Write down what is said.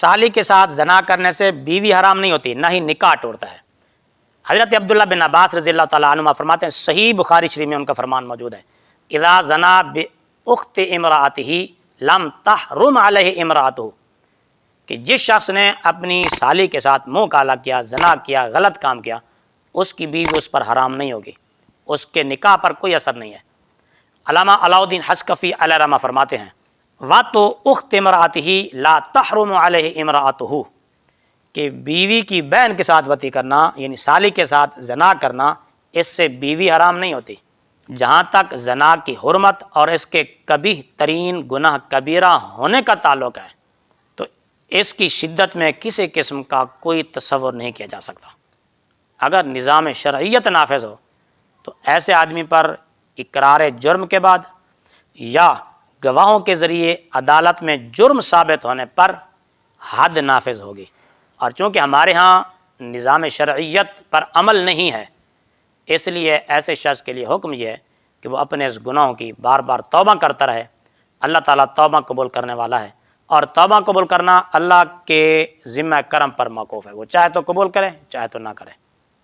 سالی کے ساتھ زنا کرنے سے بیوی حرام نہیں ہوتی، نہ ہی نکاح ٹوٹتا ہے۔ حضرت عبداللہ بن عباس رضی اللہ تعالیٰ عنہما فرماتے ہیں، صحیح بخاری شریف میں ان کا فرمان موجود ہے، اذا زنا باخت امرأتہ لم تحرم علیہ امرأتہ، کہ جس شخص نے اپنی سالی کے ساتھ منہ کالا کیا، زنا کیا، غلط کام کیا، اس کی بیوی اس پر حرام نہیں ہوگی، اس کے نکاح پر کوئی اثر نہیں ہے۔ علامہ علاء الدین حسکفی علیہ رحمہ فرماتے ہیں، وَاتُ أُخْتِ امرأتہ لا تحرم علیہ امرأتہ، کہ بیوی کی بہن کے ساتھ وطی کرنا یعنی سالی کے ساتھ زنا کرنا، اس سے بیوی حرام نہیں ہوتی۔ جہاں تک زنا کی حرمت اور اس کے قبیح ترین گناہ کبیرہ ہونے کا تعلق ہے تو اس کی شدت میں کسی قسم کا کوئی تصور نہیں کیا جا سکتا۔ اگر نظام شرعیت نافذ ہو تو ایسے آدمی پر اقرار جرم کے بعد یا گواہوں کے ذریعے عدالت میں جرم ثابت ہونے پر حد نافذ ہوگی، اور چونکہ ہمارے ہاں نظام شرعیت پر عمل نہیں ہے، اس لیے ایسے شخص کے لیے حکم یہ ہے کہ وہ اپنے اس گناہوں کی بار بار توبہ کرتا رہے۔ اللہ تعالیٰ توبہ قبول کرنے والا ہے، اور توبہ قبول کرنا اللہ کے ذمہ کرم پر موقوف ہے، وہ چاہے تو قبول کرے چاہے تو نہ کرے۔